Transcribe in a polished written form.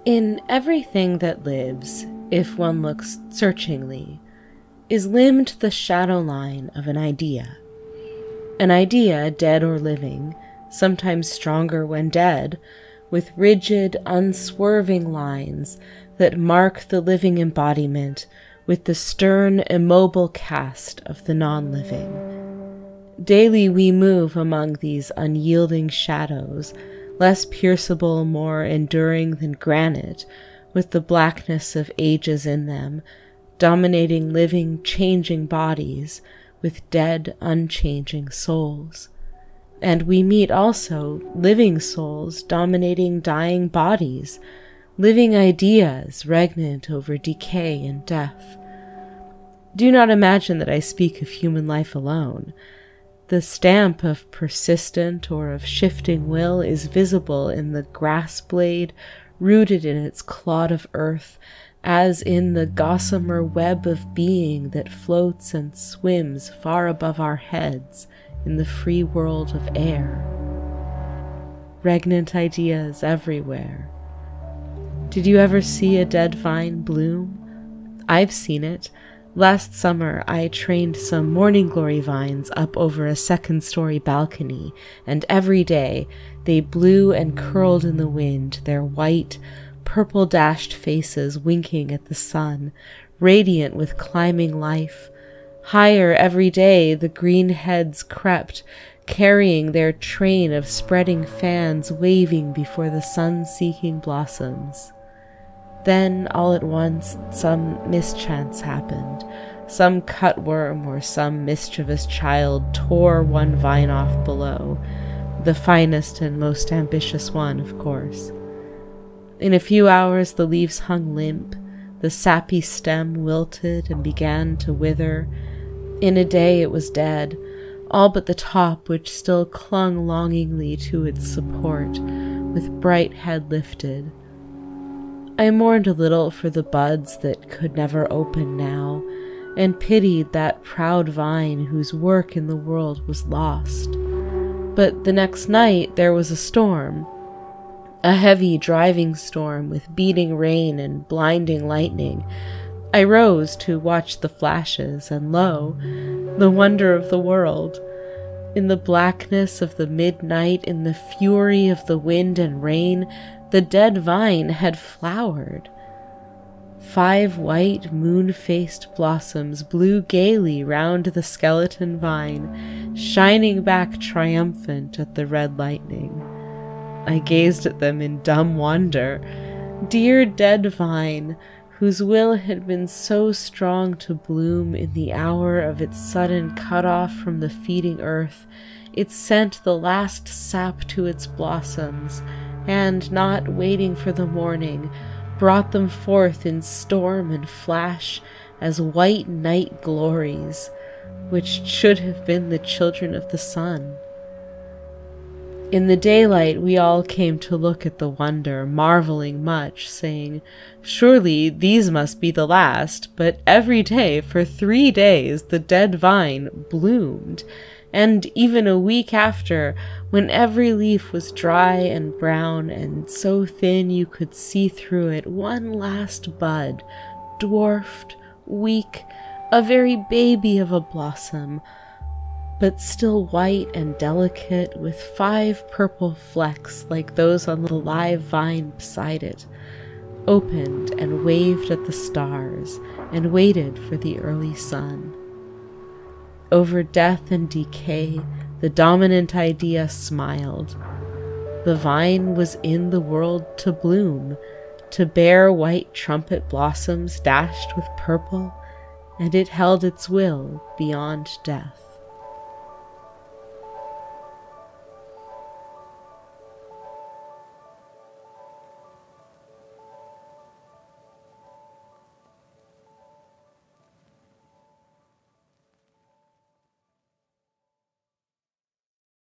In everything that lives, if one looks searchingly, is limned the shadow line of an idea. An idea, dead or living, sometimes stronger when dead, with rigid, unswerving lines that mark the living embodiment with the stern, immobile cast of the non-living. Daily we move among these unyielding shadows, less pierceable, more enduring than granite, with the blackness of ages in them, dominating living, changing bodies with dead, unchanging souls. And we meet also living souls dominating dying bodies, living ideas regnant over decay and death. Do not imagine that I speak of human life alone. The stamp of persistent or of shifting will is visible in the grass blade rooted in its clod of earth, as in the gossamer web of being that floats and swims far above our heads in the free world of air. Regnant ideas everywhere. Did you ever see a dead vine bloom? I've seen it. Last summer, I trained some morning glory vines up over a second-story balcony, and every day they blew and curled in the wind, their white, purple-dashed faces winking at the sun, radiant with climbing life. Higher every day the green heads crept, carrying their train of spreading fans waving before the sun-seeking blossoms. Then, all at once, some mischance happened. Some cutworm or some mischievous child tore one vine off below, the finest and most ambitious one, of course. In a few hours the leaves hung limp, the sappy stem wilted and began to wither. In a day it was dead, all but the top, which still clung longingly to its support, with bright head lifted. I mourned a little for the buds that could never open now, and pitied that proud vine whose work in the world was lost. But the next night there was a storm, a heavy driving storm with beating rain and blinding lightning. I rose to watch the flashes, and lo, the wonder of the world. In the blackness of the midnight, in the fury of the wind and rain, the dead vine had flowered. 5 white, moon-faced blossoms blew gaily round the skeleton vine, shining back triumphant at the red lightning. I gazed at them in dumb wonder. Dear dead vine, whose will had been so strong to bloom in the hour of its sudden cut-off from the feeding earth, it sent the last sap to its blossoms, and, not waiting for the morning, brought them forth in storm and flash as white night glories, which should have been the children of the sun. In the daylight we all came to look at the wonder, marveling much, saying, "Surely these must be the last," but every day for 3 days the dead vine bloomed, and even a week after, when every leaf was dry and brown and so thin you could see through it, one last bud, dwarfed, weak, a very baby of a blossom, but still white and delicate, with 5 purple flecks like those on the live vine beside it, opened and waved at the stars and waited for the early sun. Over death and decay, the dominant idea smiled. The vine was in the world to bloom, to bear white trumpet blossoms dashed with purple, and it held its will beyond death.